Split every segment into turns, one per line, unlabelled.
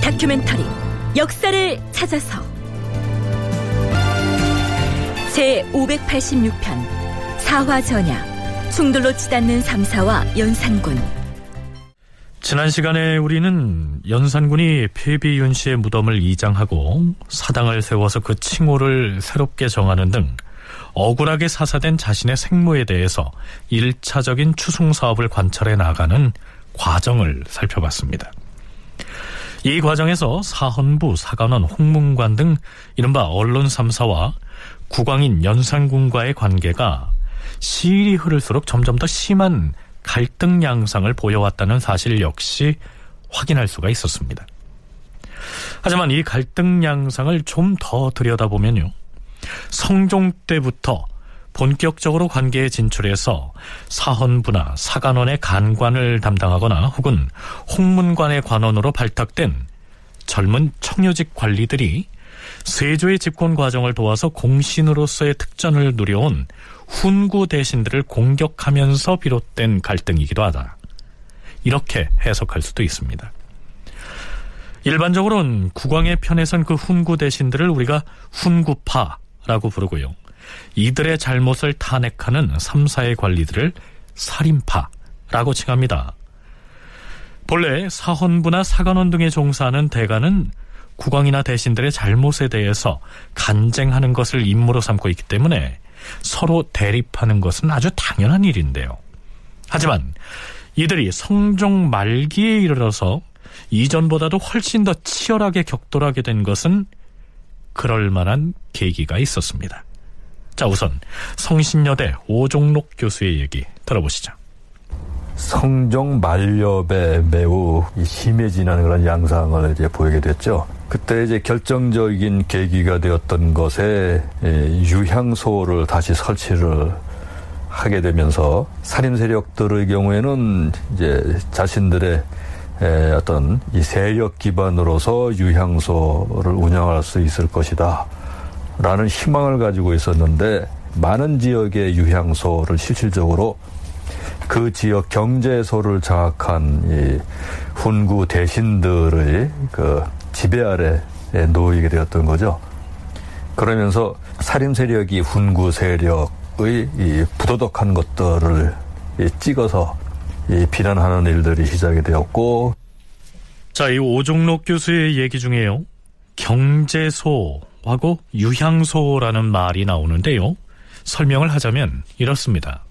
다큐멘터리 역사를 찾아서 제586편 사화전야 충돌로 치닫는 삼사와 연산군.
지난 시간에 우리는 연산군이 폐비윤 씨의 무덤을 이장하고 사당을 세워서 그 칭호를 새롭게 정하는 등 억울하게 사사된 자신의 생모에 대해서 1차적인 추승사업을 관찰해 나가는 과정을 살펴봤습니다. 이 과정에서 사헌부, 사관원, 홍문관 등 이른바 언론 3사와 국왕인 연산군과의 관계가 시일이 흐를수록 점점 더 심한 갈등 양상을 보여왔다는 사실 역시 확인할 수가 있었습니다. 하지만 이 갈등 양상을 좀 더 들여다보면요, 성종 때부터 본격적으로 관계에 진출해서 사헌부나 사관원의 간관을 담당하거나 혹은 홍문관의 관원으로 발탁된 젊은 청요직 관리들이 세조의 집권 과정을 도와서 공신으로서의 특전을 누려온 훈구 대신들을 공격하면서 비롯된 갈등이기도 하다, 이렇게 해석할 수도 있습니다. 일반적으로는 국왕의 편에 선 그 훈구 대신들을 우리가 훈구파라고 부르고요, 이들의 잘못을 탄핵하는 3사의 관리들을 살인파라고 칭합니다. 본래 사헌부나 사관원 등에 종사하는 대관은 국왕이나 대신들의 잘못에 대해서 간쟁하는 것을 임무로 삼고 있기 때문에 서로 대립하는 것은 아주 당연한 일인데요. 하지만 이들이 성종 말기에 이르러서 이전보다도 훨씬 더 치열하게 격돌하게 된 것은 그럴 만한 계기가 있었습니다. 자, 우선 성신여대 오종록 교수의 얘기 들어보시죠.
성종 말엽에 매우 심해지는 그런 양상을 이제 보이게 됐죠. 그때 이제 결정적인 계기가 되었던 것에 유향소를 다시 설치를 하게 되면서 살인 세력들의 경우에는 이제 자신들의 어떤 이 세력 기반으로서 유향소를 운영할 수 있을 것이다 라는 희망을 가지고 있었는데, 많은 지역의 유향소를 실질적으로 그 지역 경제소를 장악한 이 훈구 대신들의 그 지배 아래 놓이게 되었던 거죠. 그러면서 살인 세력이 훈구 세력의 이 부도덕한 것들을 찍어서 비난하는 일들이 시작이 되었고.
자, 이 오종록 교수의 얘기 중에요, 경제소하고 유향소라는 말이 나오는데요, 설명을 하자면 이렇습니다.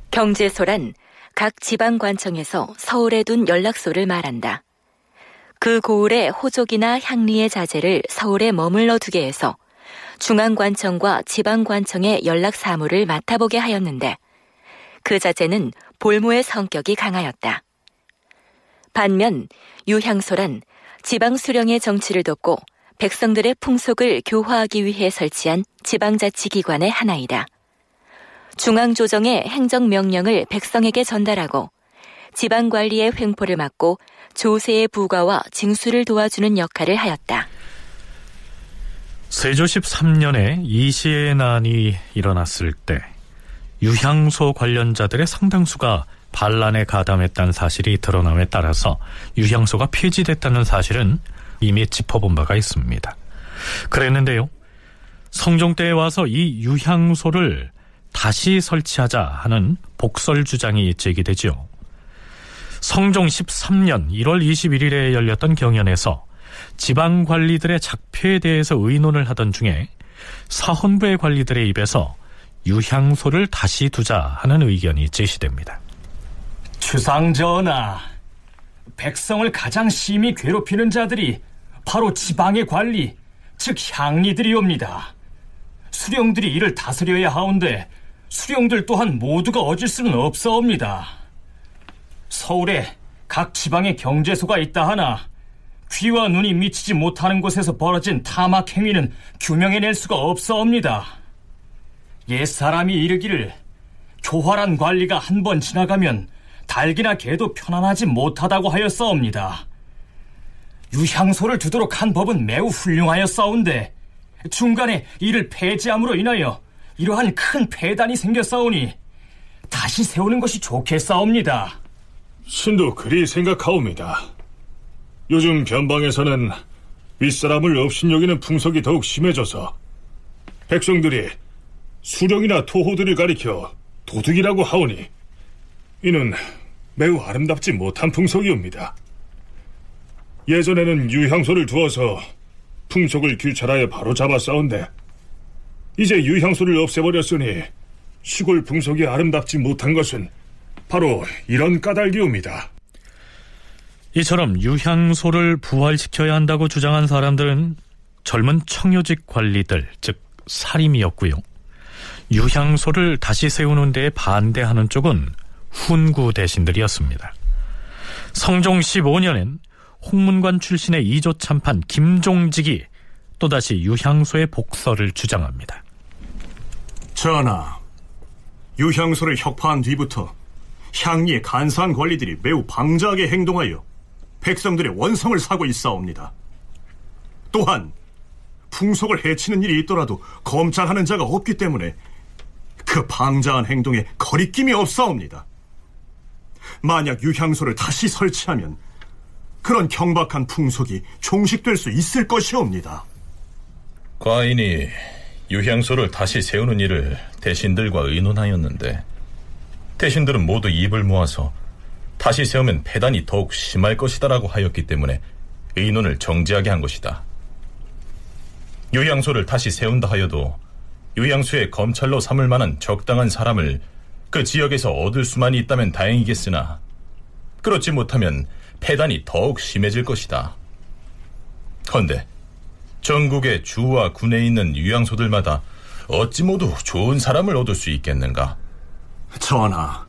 경제소란 각 지방관청에서 서울에 둔 연락소를 말한다. 그 고을의 호족이나 향리의 자제를 서울에 머물러 두게 해서 중앙관청과 지방관청의 연락 사무를 맡아보게 하였는데, 그 자제는 볼모의 성격이 강하였다. 반면 유향소란 지방 수령의 정치를 돕고 백성들의 풍속을 교화하기 위해 설치한 지방자치기관의 하나이다. 중앙조정의 행정명령을 백성에게 전달하고 지방관리의 횡포를 막고 조세의 부과와 징수를 도와주는 역할을 하였다.
세조 13년에 이시의 난이 일어났을 때 유향소 관련자들의 상당수가 반란에 가담했다는 사실이 드러남에 따라서 유향소가 폐지됐다는 사실은 이미 짚어본 바가 있습니다. 그랬는데요, 성종 때에 와서 이 유향소를 다시 설치하자 하는 복설 주장이 제기되죠. 성종 13년 1월 21일에 열렸던 경연에서 지방관리들의 작폐에 대해서 의논을 하던 중에 사헌부의 관리들의 입에서 유향소를 다시 두자 하는 의견이 제시됩니다.
주상전하, 백성을 가장 심히 괴롭히는 자들이 바로 지방의 관리, 즉 향리들이옵니다. 수령들이 이를 다스려야 하온데 수령들 또한 모두가 어질 수는 없사옵니다. 서울에 각 지방의 경제소가 있다 하나 귀와 눈이 미치지 못하는 곳에서 벌어진 타막 행위는 규명해낼 수가 없사옵니다. 옛사람이 이르기를 교활한 관리가 한 번 지나가면 닭이나 개도 편안하지 못하다고 하였사옵니다. 유향소를 두도록 한 법은 매우 훌륭하였사온데 중간에 이를 폐지함으로 인하여 이러한 큰 폐단이 생겼사오니 다시 세우는 것이 좋겠사옵니다.
신도 그리 생각하옵니다. 요즘 변방에서는 윗사람을 업신여기는 풍속이 더욱 심해져서 백성들이 수령이나 토호들을 가리켜 도둑이라고 하오니 이는 매우 아름답지 못한 풍속이옵니다. 예전에는 유향소를 두어서 풍속을 규찰하여 바로잡아 싸운데 이제 유향소를 없애버렸으니 시골 풍속이 아름답지 못한 것은 바로 이런 까닭이옵니다.
이처럼 유향소를 부활시켜야 한다고 주장한 사람들은 젊은 청요직 관리들, 즉 사림이었고요. 유향소를 다시 세우는 데에 반대하는 쪽은 훈구 대신들이었습니다. 성종 15년엔 홍문관 출신의 이조 참판 김종직이 또다시 유향소의 복설을 주장합니다.
전하, 유향소를 혁파한 뒤부터 향리의 간사한 관리들이 매우 방자하게 행동하여 백성들의 원성을 사고 있사옵니다. 또한 풍속을 해치는 일이 있더라도 검찰하는 자가 없기 때문에 그 방자한 행동에 거리낌이 없사옵니다. 만약 유향소를 다시 설치하면 그런 경박한 풍속이 종식될 수 있을 것이옵니다.
과인이 유향소를 다시 세우는 일을 대신들과 의논하였는데 대신들은 모두 입을 모아서 다시 세우면 폐단이 더욱 심할 것이다라고 하였기 때문에 의논을 정지하게 한 것이다. 유향소를 다시 세운다 하여도 유향소에 검찰로 삼을 만한 적당한 사람을 그 지역에서 얻을 수만 있다면 다행이겠으나 그렇지 못하면 폐단이 더욱 심해질 것이다. 헌데 전국의 주와 군에 있는 유향소들마다 어찌 모두 좋은 사람을 얻을 수 있겠는가?
전하,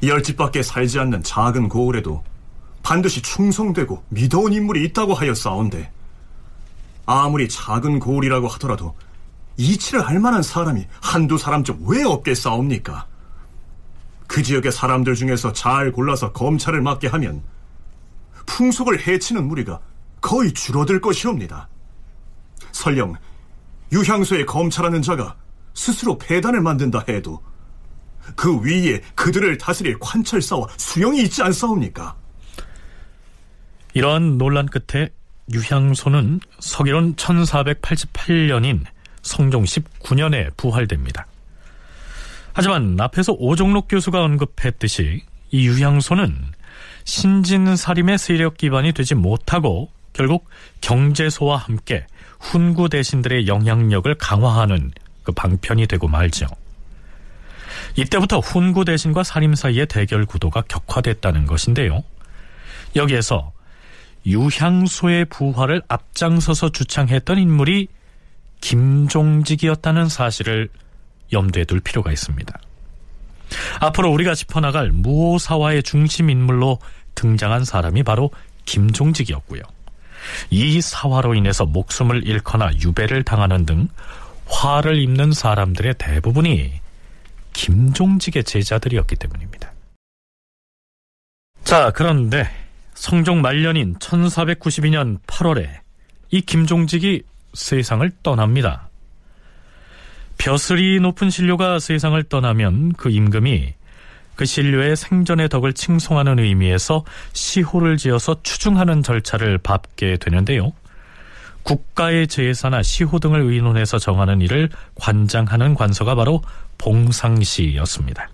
10집밖에 살지 않는 작은 고을에도 반드시 충성되고 믿어온 인물이 있다고 하였사온데 아무리 작은 고을이라고 하더라도 이치를 할 만한 사람이 한두 사람쯤 왜 없겠사옵니까? 그 지역의 사람들 중에서 잘 골라서 검찰을 맡게 하면 풍속을 해치는 무리가 거의 줄어들 것이옵니다. 설령 유향소에 검찰하는 자가 스스로 폐단을 만든다 해도 그 위에 그들을 다스릴 관찰사와 수령이 있지 않사옵니까?
이러한 논란 끝에 유향소는 서기론 1488년인 성종 19년에 부활됩니다. 하지만 앞에서 오종록 교수가 언급했듯이 이 유향소는 신진사림의 세력 기반이 되지 못하고 결국 경제소와 함께 훈구 대신들의 영향력을 강화하는 그 방편이 되고 말죠. 이때부터 훈구 대신과 사림 사이의 대결 구도가 격화됐다는 것인데요. 여기에서 유향소의 부활을 앞장서서 주창했던 인물이 김종직이었다는 사실을 염두에 둘 필요가 있습니다. 앞으로 우리가 짚어나갈 무오사화의 중심 인물로 등장한 사람이 바로 김종직이었고요. 이 사화로 인해서 목숨을 잃거나 유배를 당하는 등 화를 입는 사람들의 대부분이 김종직의 제자들이었기 때문입니다. 자, 그런데 성종 말년인 1492년 8월에 이 김종직이 세상을 떠납니다. 벼슬이 높은 신료가 세상을 떠나면 그 임금이 그 신료의 생전의 덕을 칭송하는 의미에서 시호를 지어서 추중하는 절차를 밟게 되는데요. 국가의 제사나 시호 등을 의논해서 정하는 일을 관장하는 관서가 바로 봉상시였습니다.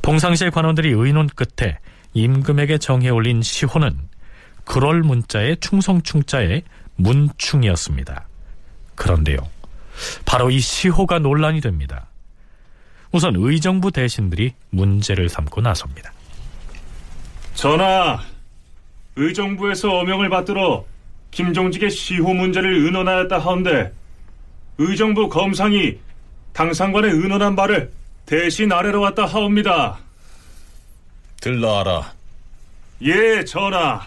봉상시의 관원들이 의논 끝에 임금에게 정해 올린 시호는 그럴 문자의 충성충자의 문충이었습니다. 그런데요, 바로 이 시호가 논란이 됩니다. 우선 의정부 대신들이 문제를 삼고 나섭니다.
전하, 의정부에서 어명을 받들어 김종직의 시호 문제를 의논하였다 하온데 의정부 검상이 당상관에 의논한 바를 대신 아래로 왔다 하옵니다.
들러하라.
예, 전하.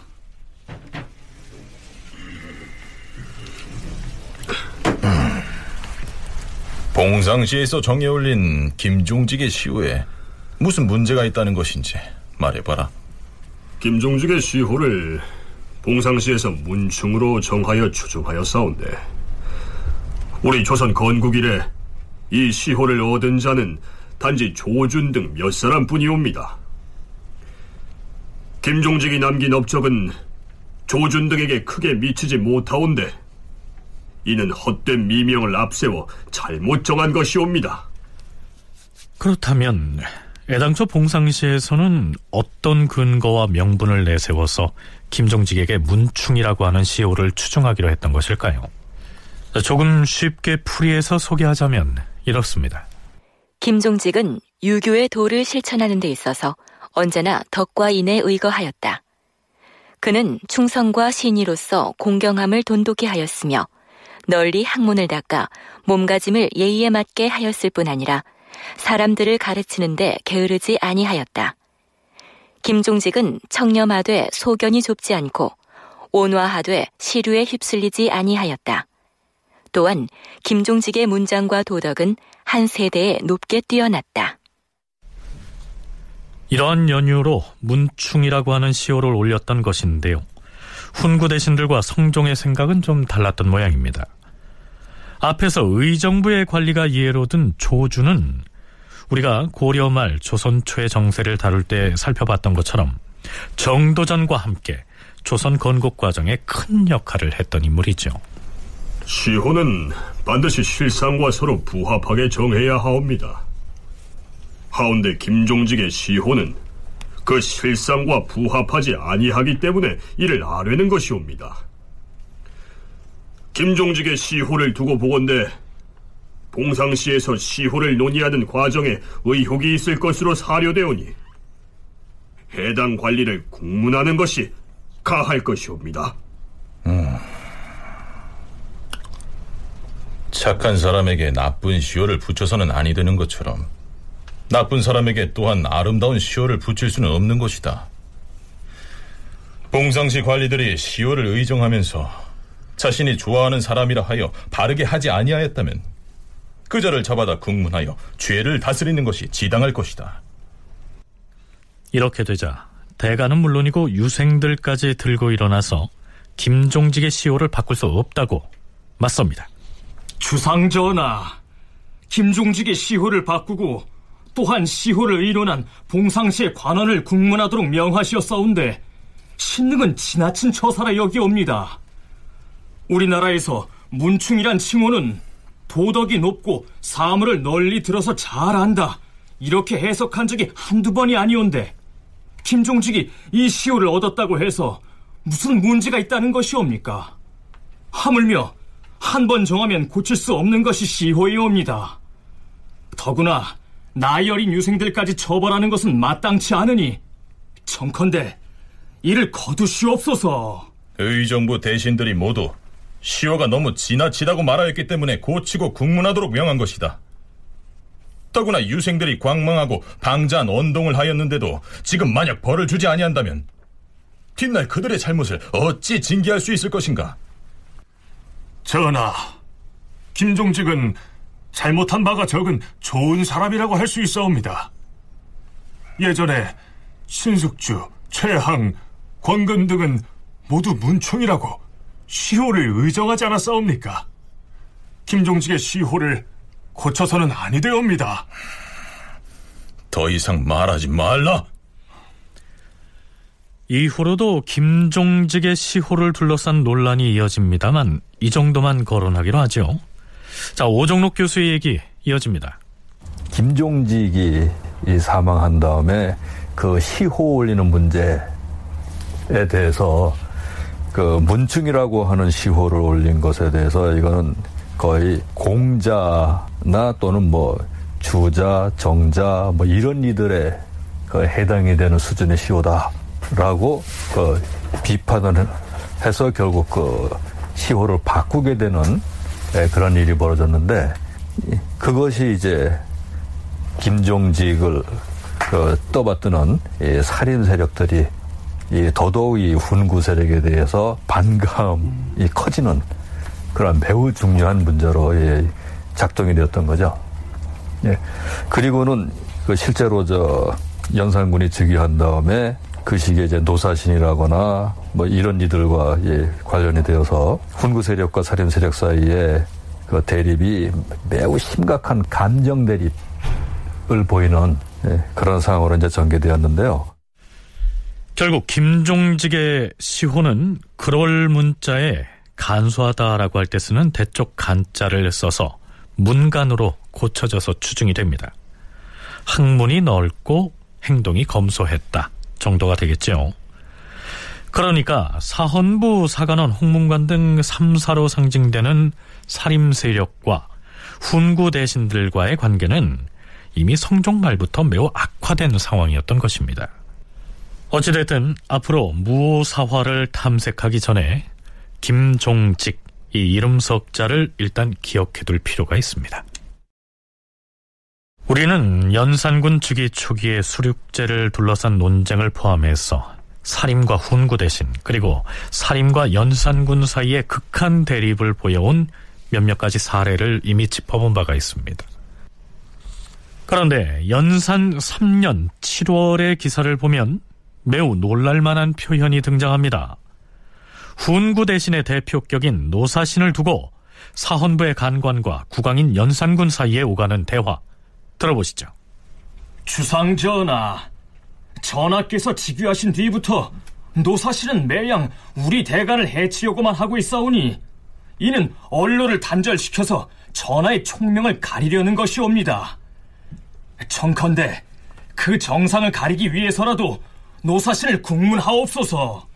봉상시에서 정해 올린 김종직의 시호에 무슨 문제가 있다는 것인지 말해봐라.
김종직의 시호를 봉상시에서 문충으로 정하여 추중하였사온데 우리 조선 건국 이래 이 시호를 얻은 자는 단지 조준 등 몇 사람뿐이옵니다. 김종직이 남긴 업적은 조준 등에게 크게 미치지 못하온데 이는 헛된 미명을 앞세워 잘못 정한 것이옵니다.
그렇다면 애당초 봉상시에서는 어떤 근거와 명분을 내세워서 김종직에게 문충이라고 하는 시호를 추정하기로 했던 것일까요? 조금 쉽게 풀이해서 소개하자면 이렇습니다.
김종직은 유교의 도를 실천하는 데 있어서 언제나 덕과 인에 의거하였다. 그는 충성과 신의로서 공경함을 돈독히 하였으며 널리 학문을 닦아 몸가짐을 예의에 맞게 하였을 뿐 아니라 사람들을 가르치는데 게으르지 아니하였다. 김종직은 청렴하되 소견이 좁지 않고 온화하되 시류에 휩쓸리지 아니하였다. 또한 김종직의 문장과 도덕은 한 세대에 높게 뛰어났다.
이러한 연유로 문충이라고 하는 시호를 올렸던 것인데요. 훈구 대신들과 성종의 생각은 좀 달랐던 모양입니다. 앞에서 의정부의 관리가 예로 든 조주는 우리가 고려 말 조선 초의 정세를 다룰 때 살펴봤던 것처럼 정도전과 함께 조선 건국 과정에 큰 역할을 했던 인물이죠.
시호는 반드시 실상과 서로 부합하게 정해야 하옵니다. 하운데 김종직의 시호는 그 실상과 부합하지 아니하기 때문에 이를 아뢰는 것이옵니다. 김종직의 시호를 두고 보건대 봉상시에서 시호를 논의하는 과정에 의혹이 있을 것으로 사료되오니 해당 관리를 국문하는 것이 가할 것이옵니다.
착한 사람에게 나쁜 시호를 붙여서는 아니 되는 것처럼 나쁜 사람에게 또한 아름다운 시호를 붙일 수는 없는 것이다. 봉상시 관리들이 시호를 의정하면서 자신이 좋아하는 사람이라 하여 바르게 하지 아니하였다면 그자를 잡아다 국문하여 죄를 다스리는 것이 지당할 것이다.
이렇게 되자 대가는 물론이고 유생들까지 들고 일어나서 김종직의 시호를 바꿀 수 없다고 맞섭니다.
주상전하, 김종직의 시호를 바꾸고 또한 시호를 의논한 봉상시의 관원을 국문하도록 명하시었사온데 신능은 지나친 처사라 여기옵니다. 우리나라에서 문충이란 칭호는 도덕이 높고 사물을 널리 들어서 잘 안다, 이렇게 해석한 적이 한두 번이 아니온데 김종직이 이 시호를 얻었다고 해서 무슨 문제가 있다는 것이옵니까? 하물며 한 번 정하면 고칠 수 없는 것이 시호이옵니다. 더구나 나이 어린 유생들까지 처벌하는 것은 마땅치 않으니 청컨대 이를 거두시옵소서.
의정부 대신들이 모두 시호가 너무 지나치다고 말하였기 때문에 고치고 국문하도록 명한 것이다. 더구나 유생들이 광망하고 방자한 언동을 하였는데도 지금 만약 벌을 주지 아니한다면 뒷날 그들의 잘못을 어찌 징계할 수 있을 것인가?
전하, 김종직은 잘못한 바가 적은 좋은 사람이라고 할 수 있사옵니다. 예전에 신숙주, 최항, 권근 등은 모두 문충이라고 시호를 의정하지 않았사옵니까? 김종직의 시호를 고쳐서는 아니 되옵니다.
더 이상 말하지 말라.
이후로도 김종직의 시호를 둘러싼 논란이 이어집니다만 이 정도만 거론하기로 하죠. 자, 오종록 교수의 얘기 이어집니다.
김종직이 사망한 다음에 그 시호 올리는 문제에 대해서 그 문충이라고 하는 시호를 올린 것에 대해서 이거는 거의 공자나 또는 뭐 주자, 정자 뭐 이런 이들의 그 해당이 되는 수준의 시호다라고 그 비판을 해서 결국 그 시호를 바꾸게 되는 그런 일이 벌어졌는데, 그것이 이제 김종직을 떠받드는 살인 세력들이 더더욱 이 훈구 세력에 대해서 반감이 커지는 그런 매우 중요한 문제로 작동이 되었던 거죠. 그리고는 실제로 연산군이 즉위한 다음에 그 시기에 이제 노사신이라거나 뭐 이런 이들과 관련이 되어서 훈구 세력과 살인 세력 사이에 그 대립이 매우 심각한 감정 대립을 보이는 그런 상황으로 이제 전개되었는데요.
결국 김종직의 시호는 크롤 문자에 간수하다라고 할 때 쓰는 대쪽 간자를 써서 문간으로 고쳐져서 추증이 됩니다. 학문이 넓고 행동이 검소했다 정도가 되겠죠. 그러니까 사헌부, 사관원, 홍문관 등 3사로 상징되는 살림 세력과 훈구 대신들과의 관계는 이미 성종 말부터 매우 악화된 상황이었던 것입니다. 어찌됐든 앞으로 무오사화를 탐색하기 전에 김종직, 이 이름 석자를 일단 기억해둘 필요가 있습니다. 우리는 연산군 즉위 초기의 수륙제를 둘러싼 논쟁을 포함해서 사림과 훈구 대신, 그리고 사림과 연산군 사이의 극한 대립을 보여온 몇몇 가지 사례를 이미 짚어본 바가 있습니다. 그런데 연산 3년 7월의 기사를 보면 매우 놀랄만한 표현이 등장합니다. 훈구 대신의 대표격인 노사신을 두고 사헌부의 간관과 국왕인 연산군 사이에 오가는 대화 들어보시죠.
주상전하, 전하께서 즉위하신 뒤부터 노사신은 매양 우리 대간을 해치려고만 하고 있사오니 이는 언로를 단절시켜서 전하의 총명을 가리려는 것이옵니다. 청컨대 그 정상을 가리기 위해서라도 노사신을 국문하옵소서.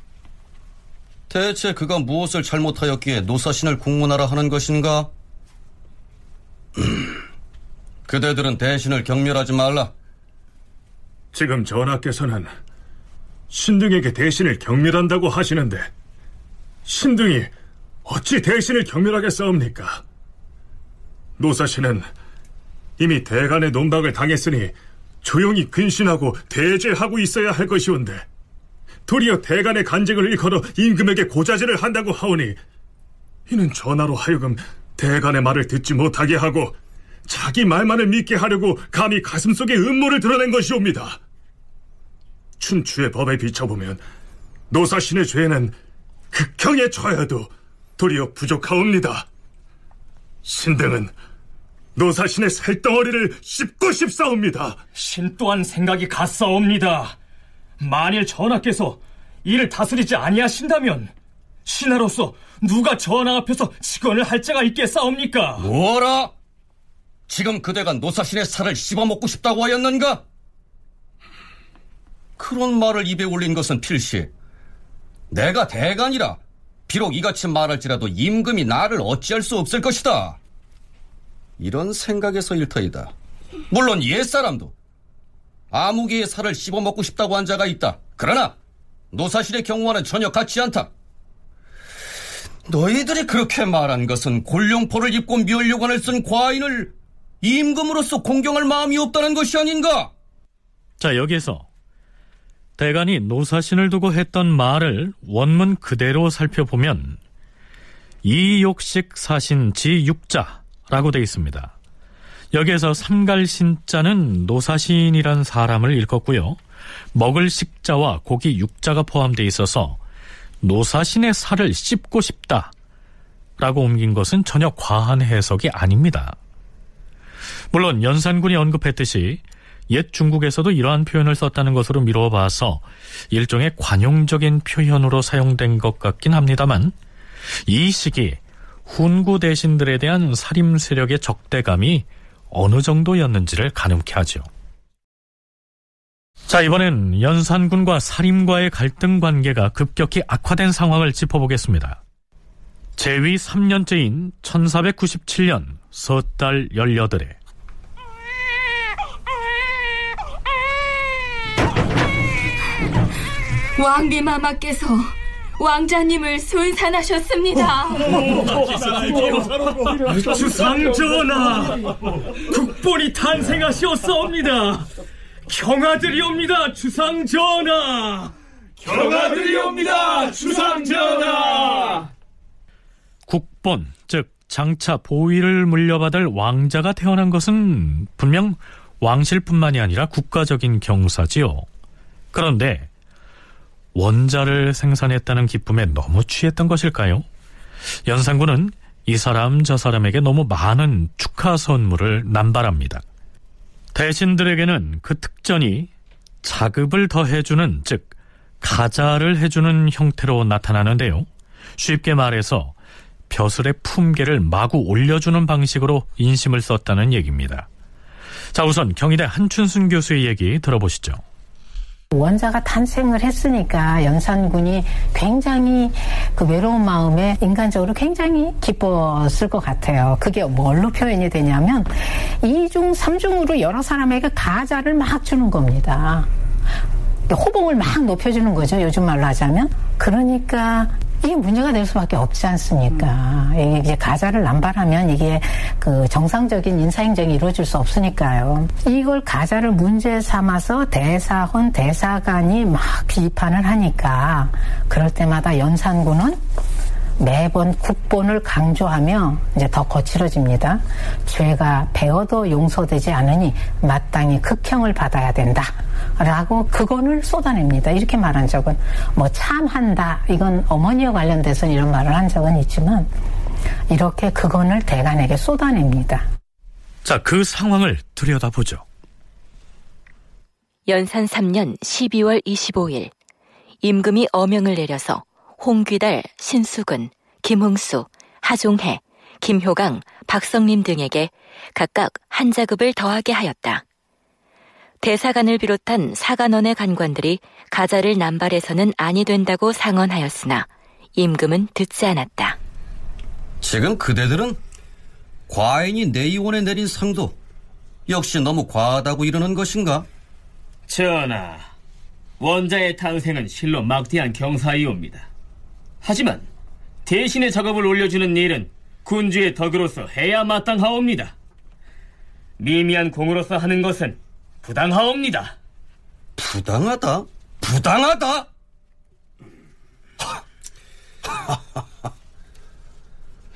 대체 그가 무엇을 잘못하였기에 노사신을 국문하라 하는 것인가? 그대들은 대신을 경멸하지 말라.
지금 전하께서는 신등에게 대신을 경멸한다고 하시는데 신등이 어찌 대신을 경멸하겠사옵니까? 노사신은 이미 대간의 논박을 당했으니 조용히 근신하고 대죄하고 있어야 할 것이온데 도리어 대간의 간직을 일컬어 임금에게 고자질을 한다고 하오니 이는 전하로 하여금 대간의 말을 듣지 못하게 하고 자기 말만을 믿게 하려고 감히 가슴속에 음모를 드러낸 것이옵니다. 춘추의 법에 비춰보면 노사신의 죄는 극형에 처해도 도리어 부족하옵니다. 신등은 노사신의 살덩어리를 씹고 싶사옵니다.
신 또한 생각이 같사옵니다. 만일 전하께서 이를 다스리지 아니하신다면 신하로서 누가 전하 앞에서 직언을 할 자가 있겠사옵니까?
뭐라? 지금 그대가 노사신의 살을 씹어먹고 싶다고 하였는가? 그런 말을 입에 올린 것은 필시 내가 대간이라 비록 이같이 말할지라도 임금이 나를 어찌할 수 없을 것이다, 이런 생각에서 일터이다. 물론 옛사람도 아무개의 살을 씹어먹고 싶다고 한 자가 있다. 그러나 노사신의 경우와는 전혀 같지 않다. 너희들이 그렇게 말한 것은 골룡포를 입고 멸류관을 쓴 과인을 임금으로서 공경할 마음이 없다는 것이 아닌가?
자, 여기서 대간이 노사신을 두고 했던 말을 원문 그대로 살펴보면 이욕식 사신 지육자라고 되어 있습니다. 여기에서 삼갈신자는 노사신이란 사람을 일컫고요, 먹을 식자와 고기 육자가 포함되어 있어서 노사신의 살을 씹고 싶다라고 옮긴 것은 전혀 과한 해석이 아닙니다. 물론 연산군이 언급했듯이 옛 중국에서도 이러한 표현을 썼다는 것으로 미루어 봐서 일종의 관용적인 표현으로 사용된 것 같긴 합니다만, 이 시기 훈구 대신들에 대한 살림 세력의 적대감이 어느 정도였는지를 가늠케 하죠. 자, 이번엔 연산군과 사림과의 갈등 관계가 급격히 악화된 상황을 짚어보겠습니다. 제위 3년째인 1497년 섣달 18해
왕비마마께서 왕자님을 순산하셨습니다.
주상전하, 국본이 탄생하시었사옵니다. 경아들이옵니다, 주상전하.
경아들이옵니다, 주상전하.
국본, 즉 장차 보위를 물려받을 왕자가 태어난 것은 분명 왕실뿐만이 아니라 국가적인 경사지요. 그런데 원자를 생산했다는 기쁨에 너무 취했던 것일까요? 연산군은 이 사람 저 사람에게 너무 많은 축하 선물을 남발합니다. 대신들에게는 그 특전이 자급을 더해주는, 즉 가자를 해주는 형태로 나타나는데요, 쉽게 말해서 벼슬의 품계를 마구 올려주는 방식으로 인심을 썼다는 얘기입니다. 자, 우선 경희대 한춘순 교수의 얘기 들어보시죠.
원자가 탄생을 했으니까 연산군이 굉장히 그 외로운 마음에 인간적으로 굉장히 기뻤을 것 같아요. 그게 뭘로 표현이 되냐면 2중, 3중으로 여러 사람에게 가자를 막 주는 겁니다. 호봉을 막 높여주는 거죠. 요즘 말로 하자면. 그러니까 이게 문제가 될 수밖에 없지 않습니까? 이게 이제 가자를 남발하면 이게 그 정상적인 인사행정이 이루어질 수 없으니까요. 이걸 가자를 문제 삼아서 대사헌, 대사관이 막 비판을 하니까 그럴 때마다 연산군은 매번 국본을 강조하며 이제 더 거칠어집니다. 죄가 배어도 용서되지 않으니 마땅히 극형을 받아야 된다. 라고 그건을 쏟아냅니다. 이렇게 말한 적은 뭐 참한다. 이건 어머니와 관련돼서 이런 말을 한 적은 있지만 이렇게 그건을 대간에게 쏟아냅니다.
자, 그 상황을 들여다보죠.
연산 3년 12월 25일 임금이 어명을 내려서 홍귀달, 신수근, 김흥수, 하종해, 김효강, 박성림 등에게 각각 한 자급을 더하게 하였다. 대사관을 비롯한 사관원의 간관들이 가자를 남발해서는 아니 된다고 상언하였으나 임금은 듣지 않았다.
지금 그대들은 과인이 내의원에 내린 상도 역시 너무 과하다고 이러는 것인가?
전하, 원자의 탄생은 실로 막대한 경사이옵니다. 하지만 대신의 작업을 올려주는 일은 군주의 덕으로서 해야 마땅하옵니다. 미미한 공으로서 하는 것은 부당하옵니다.
부당하다? 부당하다?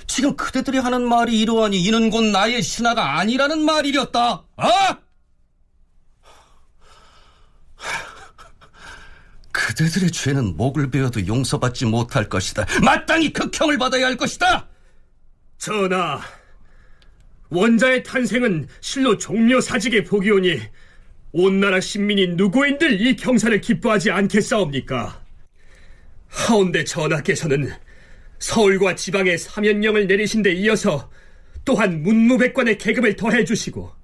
지금 그대들이 하는 말이 이러하니 이는 곧 나의 신하가 아니라는 말이렸다. 아! 그대들의 죄는 목을 베어도 용서받지 못할 것이다. 마땅히 극형을 받아야 할 것이다.
전하, 원자의 탄생은 실로 종묘사직의 복이오니 온 나라 신민이 누구인들 이 경사를 기뻐하지 않겠사옵니까? 하온데 전하께서는 서울과 지방에 사면령을 내리신 데 이어서 또한 문무백관의 계급을 더해주시고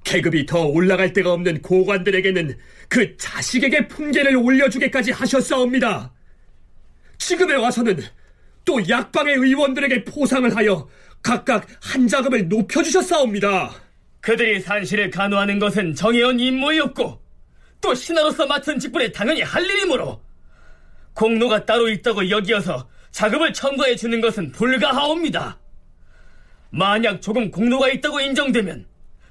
계급이 더 올라갈 데가 없는 고관들에게는 그 자식에게 품계를 올려주게까지 하셨사옵니다. 지금에 와서는 또 약방의 의원들에게 포상을 하여 각각 한 자급을 높여주셨사옵니다.
그들이 산시를 간호하는 것은 정해온 임무였고 또 신하로서 맡은 직분에 당연히 할 일이므로 공로가 따로 있다고 여기어서 자급을 첨가해 주는 것은 불가하옵니다. 만약 조금 공로가 있다고 인정되면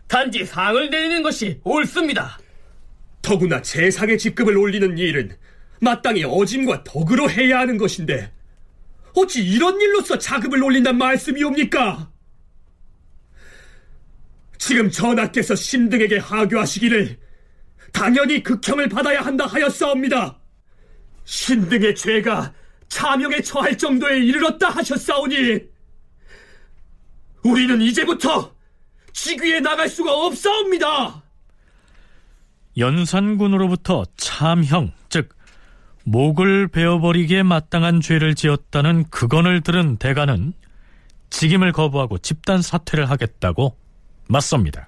단지 상을 내리는 것이 옳습니다.
더구나 재상의 직급을 올리는 일은 마땅히 어짐과 덕으로 해야 하는 것인데 어찌 이런 일로서 자급을 올린단 말씀이옵니까? 지금 전하께서 신등에게 하교하시기를 당연히 극형을 받아야 한다 하였사옵니다. 신등의 죄가 차명에 처할 정도에 이르렀다 하셨사오니 우리는 이제부터 직위에 나갈 수가 없사옵니다.
연산군으로부터 참형, 즉 목을 베어버리기에 마땅한 죄를 지었다는 그건을 들은 대간은 직임을 거부하고 집단 사퇴를 하겠다고 맞섭니다.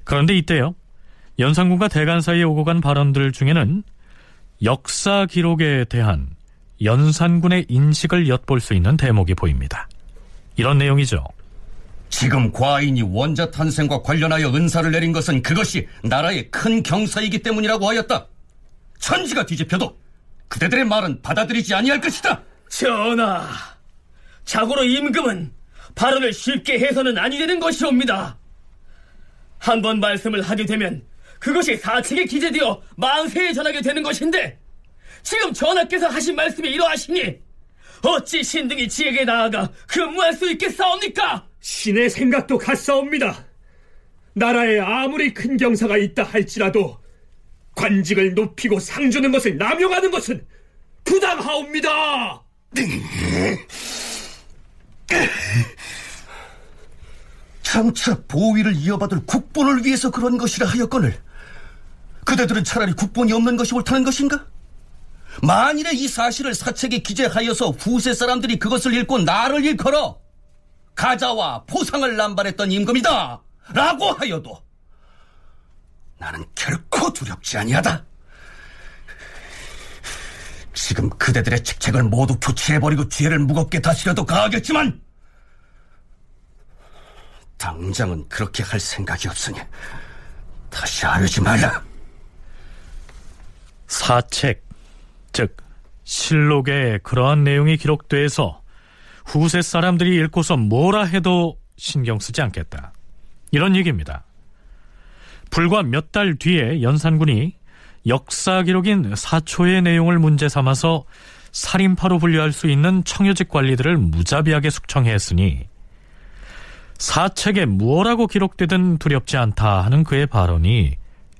그런데 이때요, 연산군과 대간 사이에 오고 간 발언들 중에는 역사 기록에 대한 연산군의 인식을 엿볼 수 있는 대목이 보입니다. 이런 내용이죠.
지금 과인이 원자 탄생과 관련하여 은사를 내린 것은 그것이 나라의 큰 경사이기 때문이라고 하였다. 천지가 뒤집혀도 그대들의 말은 받아들이지 아니할 것이다.
전하, 자고로 임금은 발언을 쉽게 해서는 아니 되는 것이옵니다. 한번 말씀을 하게 되면 그것이 사책에 기재되어 만세에 전하게 되는 것인데 지금 전하께서 하신 말씀이 이러하시니 어찌 신등이 지에게 나아가 근무할 수 있겠사옵니까?
신의 생각도 같사옵니다. 나라에 아무리 큰 경사가 있다 할지라도 관직을 높이고 상 주는 것을 남용하는 것은 부당하옵니다.
장차 보위를 이어받을 국본을 위해서 그런 것이라 하였거늘 그대들은 차라리 국본이 없는 것이 옳다는 것인가? 만일에 이 사실을 사책에 기재하여서 후세 사람들이 그것을 읽고 나를 일컬어 가자와 포상을 남발했던 임금이다 라고 하여도 나는 결코 두렵지 아니하다. 지금 그대들의 책책을 모두 교체해버리고 죄를 무겁게 다스려도 가하겠지만 당장은 그렇게 할 생각이 없으니 다시 아뢰지 말라.
사책, 즉 실록에 그러한 내용이 기록돼서 후세 사람들이 읽고서 뭐라 해도 신경 쓰지 않겠다, 이런 얘기입니다. 불과 몇 달 뒤에 연산군이 역사 기록인 사초의 내용을 문제 삼아서 살인파로 분류할 수 있는 청요직 관리들을 무자비하게 숙청했으니 사책에 무엇라고 기록되든 두렵지 않다 하는 그의 발언이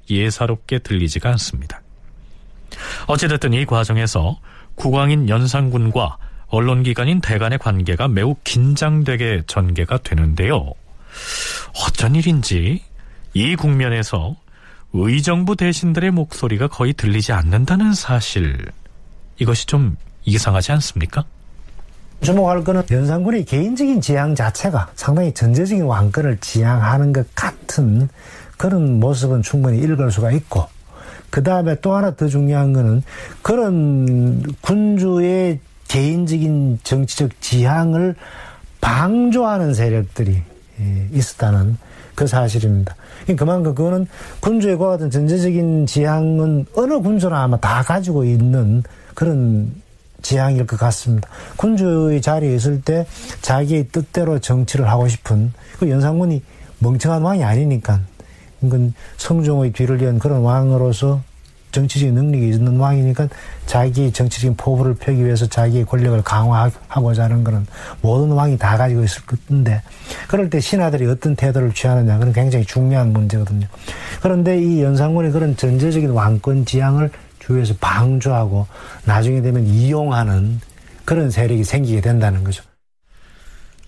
예사롭게 들리지가 않습니다. 어찌됐든 이 과정에서 국왕인 연산군과 언론기관인 대간의 관계가 매우 긴장되게 전개가 되는데요. 어쩐 일인지 이 국면에서 의정부 대신들의 목소리가 거의 들리지 않는다는 사실, 이것이 좀 이상하지 않습니까?
주목할 것은 연산군의 개인적인 지향 자체가 상당히 전제적인 왕권을 지향하는 것 같은 그런 모습은 충분히 읽을 수가 있고, 그 다음에 또 하나 더 중요한 것은 그런 군주의 개인적인 정치적 지향을 방조하는 세력들이 있었다는 그 사실입니다. 그만큼 그거는 군주의 그와 같은 전제적인 지향은 어느 군주나 아마 다 가지고 있는 그런 지향일 것 같습니다. 군주의 자리에 있을 때 자기의 뜻대로 정치를 하고 싶은, 그 연산군이 멍청한 왕이 아니니까, 이건 성종의 뒤를 이은 그런 왕으로서 정치적인 능력이 있는 왕이니까 자기 정치적인 포부를 펴기 위해서 자기의 권력을 강화하고자 하는 그런 모든 왕이 다 가지고 있을 건데, 그럴 때 신하들이 어떤 태도를 취하느냐, 그건 굉장히 중요한 문제거든요. 그런데 이 연산군의 그런 전제적인 왕권 지향을 주위에서 방조하고 나중에 되면 이용하는 그런 세력이 생기게 된다는 거죠.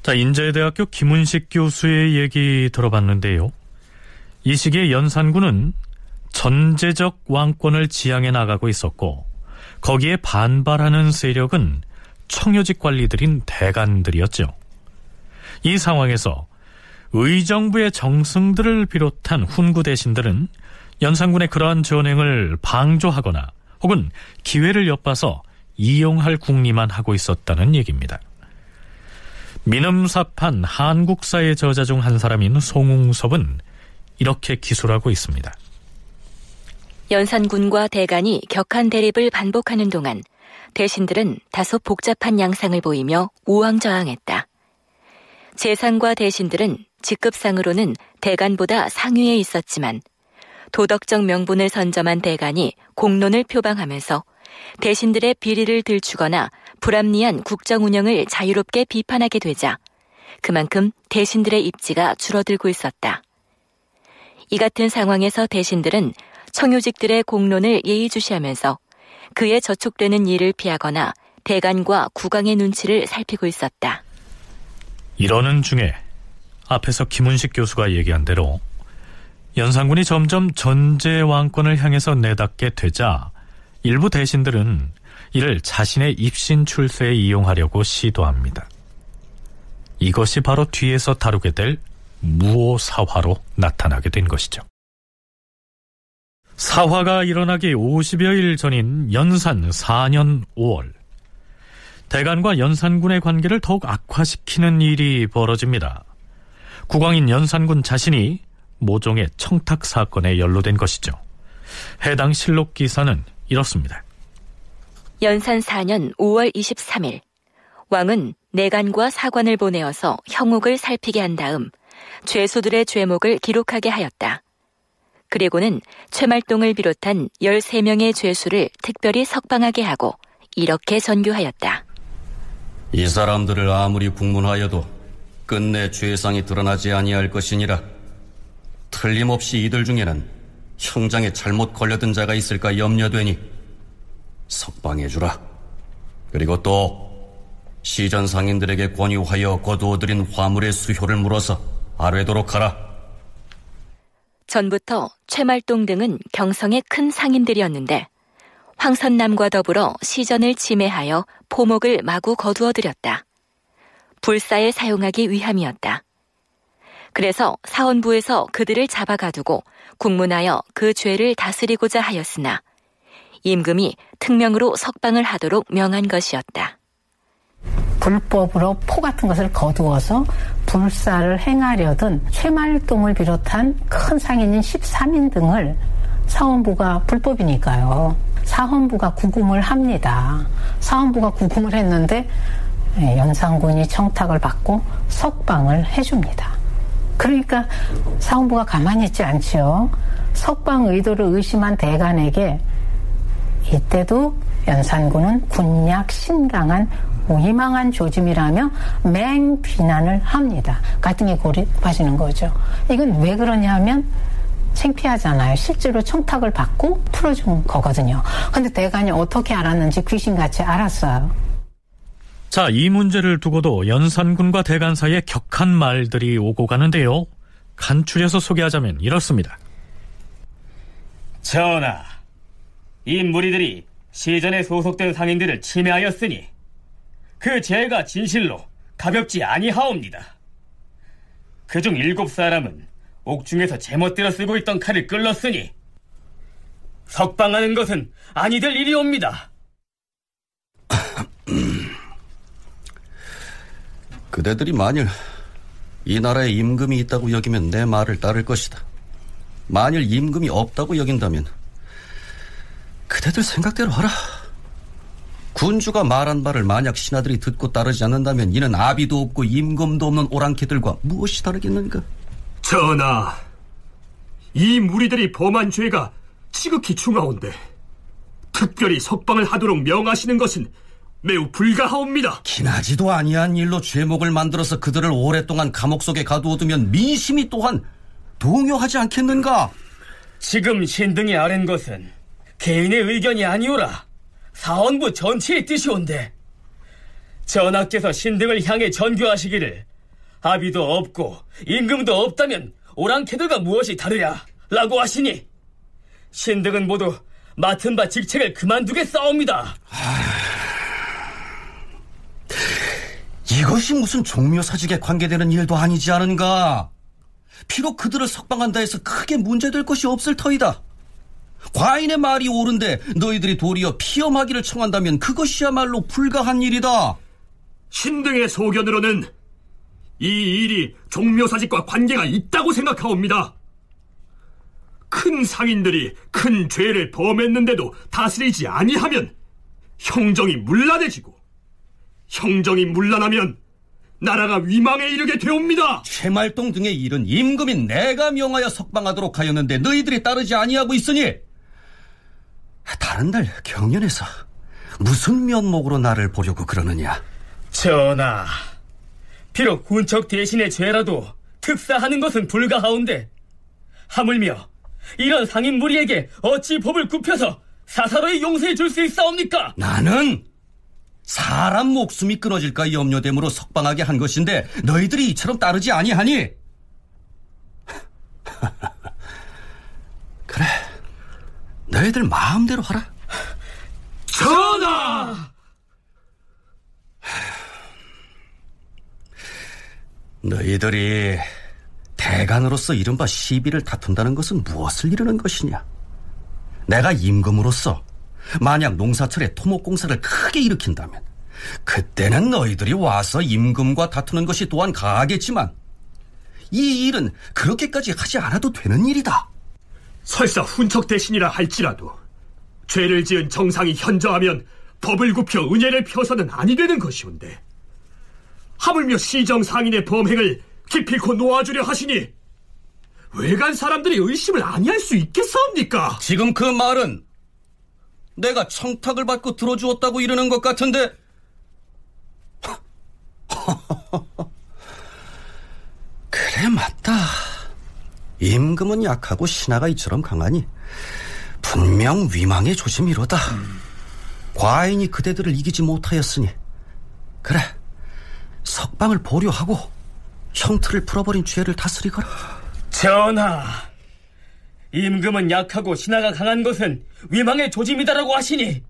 자, 인제대학교 김은식 교수의 얘기 들어봤는데요. 이 시기에 연산군은 전제적 왕권을 지향해 나가고 있었고, 거기에 반발하는 세력은 청요직 관리들인 대간들이었죠. 이 상황에서 의정부의 정승들을 비롯한 훈구 대신들은 연산군의 그러한 전횡을 방조하거나 혹은 기회를 엿봐서 이용할 궁리만 하고 있었다는 얘기입니다. 민음사판 한국사의 저자 중 한 사람인 송웅섭은 이렇게 기술하고 있습니다.
연산군과 대간이 격한 대립을 반복하는 동안 대신들은 다소 복잡한 양상을 보이며 우왕좌왕했다. 재상과 대신들은 직급상으로는 대간보다 상위에 있었지만 도덕적 명분을 선점한 대간이 공론을 표방하면서 대신들의 비리를 들추거나 불합리한 국정 운영을 자유롭게 비판하게 되자 그만큼 대신들의 입지가 줄어들고 있었다. 이 같은 상황에서 대신들은 청요직들의 공론을 예의주시하면서 그에 저촉되는 일을 피하거나 대간과 국왕의 눈치를 살피고 있었다.
이러는 중에 앞에서 김은식 교수가 얘기한 대로 연산군이 점점 전제 왕권을 향해서 내닫게 되자 일부 대신들은 이를 자신의 입신 출세에 이용하려고 시도합니다. 이것이 바로 뒤에서 다루게 될 무오사화로 나타나게 된 것이죠. 사화가 일어나기 50여일 전인 연산 4년 5월, 대간과 연산군의 관계를 더욱 악화시키는 일이 벌어집니다. 국왕인 연산군 자신이 모종의 청탁 사건에 연루된 것이죠. 해당 실록 기사는 이렇습니다.
연산 4년 5월 23일 왕은 내간과 사관을 보내어서 형옥을 살피게 한 다음 죄수들의 죄목을 기록하게 하였다. 그리고는 최말동을 비롯한 13명의 죄수를 특별히 석방하게 하고 이렇게 전교하였다.
이 사람들을 아무리 국문하여도 끝내 죄상이 드러나지 아니할 것이니라. 틀림없이 이들 중에는 형장에 잘못 걸려든 자가 있을까 염려되니 석방해주라. 그리고 또 시전 상인들에게 권유하여 거두어들인 화물의 수효를 물어서 아뢰도록 하라.
전부터 최말동 등은 경성의 큰 상인들이었는데 황선남과 더불어 시전을 침해하여 포목을 마구 거두어들였다. 불사에 사용하기 위함이었다. 그래서 사헌부에서 그들을 잡아가두고 국문하여 그 죄를 다스리고자 하였으나 임금이 특명으로 석방을 하도록 명한 것이었다.
불법으로 포 같은 것을 거두어서 불사를 행하려던 최말동을 비롯한 큰 상인인 13인 등을 사헌부가 불법이니까요. 사헌부가 구금을 합니다. 사헌부가 구금을 했는데 연산군이 청탁을 받고 석방을 해줍니다. 그러니까 사헌부가 가만히 있지 않지요. 석방 의도를 의심한 대간에게 이때도 연산군은 군약 심강한 무희망한 조짐이라며 맹비난을 합니다. 갈등에 고립하시는 거죠. 이건 왜 그러냐 하면 창피하잖아요. 실제로 청탁을 받고 풀어준 거거든요. 근데 대간이 어떻게 알았는지 귀신같이 알았어요.
자, 이 문제를 두고도 연산군과 대간 사이에 격한 말들이 오고 가는데요. 간추려서 소개하자면 이렇습니다.
전하, 이 무리들이 시전에 소속된 상인들을 침해하였으니 그 죄가 진실로 가볍지 아니하옵니다. 그중 7사람은 옥중에서 제멋대로 쓰고 있던 칼을 끌렀으니 석방하는 것은 아니 될 일이옵니다.
그대들이 만일 이 나라에 임금이 있다고 여기면 내 말을 따를 것이다. 만일 임금이 없다고 여긴다면 그대들 생각대로 하라. 군주가 말한 바를 만약 신하들이 듣고 따르지 않는다면 이는 아비도 없고 임금도 없는 오랑캐들과 무엇이 다르겠는가?
전하, 이 무리들이 범한 죄가 지극히 중하온데 특별히 석방을 하도록 명하시는 것은 매우 불가하옵니다.
기나지도 아니한 일로 죄목을 만들어서 그들을 오랫동안 감옥 속에 가두어두면 민심이 또한 동요하지 않겠는가?
지금 신등이 아는 것은 개인의 의견이 아니오라 사헌부 전체의 뜻이온데, 전하께서 신등을 향해 전교하시기를 아비도 없고 임금도 없다면 오랑캐들과 무엇이 다르냐 라고 하시니 신등은 모두 맡은 바 직책을 그만두겠사옵니다.
이것이 무슨 종묘사직에 관계되는 일도 아니지 않은가? 비록 그들을 석방한다 해서 크게 문제될 것이 없을 터이다. 과인의 말이 옳은데 너희들이 도리어 피엄하기를 청한다면 그것이야말로 불가한 일이다.
신등의 소견으로는 이 일이 종묘사직과 관계가 있다고 생각하옵니다. 큰 상인들이 큰 죄를 범했는데도 다스리지 아니하면 형정이 문란해지고, 형정이 문란하면 나라가 위망에 이르게 되옵니다.
최말동 등의 일은 임금인 내가 명하여 석방하도록 하였는데 너희들이 따르지 아니하고 있으니 다른 날 경연에서 무슨 면목으로 나를 보려고 그러느냐?
전하, 비록 군척 대신의 죄라도 특사하는 것은 불가하온데 하물며 이런 상인 무리에게 어찌 법을 굽혀서 사사로이 용서해 줄 수 있사옵니까?
나는 사람 목숨이 끊어질까 염려됨으로 석방하게 한 것인데 너희들이 이처럼 따르지 아니하니? 그래, 너희들 마음대로 하라.
전하!
너희들이 대간으로서 이른바 시비를 다툰다는 것은 무엇을 이루는 것이냐? 내가 임금으로서 만약 농사철에 토목공사를 크게 일으킨다면 그때는 너희들이 와서 임금과 다투는 것이 또한 가하겠지만 이 일은 그렇게까지 하지 않아도 되는 일이다.
설사 훈척 대신이라 할지라도 죄를 지은 정상이 현저하면 법을 굽혀 은혜를 펴서는 아니 되는 것이온데, 하물며 시정 상인의 범행을 기필코 놓아주려 하시니 외간 사람들이 의심을 아니할 수 있겠사옵니까?
지금 그 말은 내가 청탁을 받고 들어주었다고 이러는 것 같은데 그래, 맞다. 임금은 약하고 신하가 이처럼 강하니 분명 위망의 조짐이로다. 과인이 그대들을 이기지 못하였으니 그래, 석방을 보류하고 형틀을 풀어버린 죄를 다스리거라.
전하, 임금은 약하고 신하가 강한 것은 위망의 조짐이다라고 하시니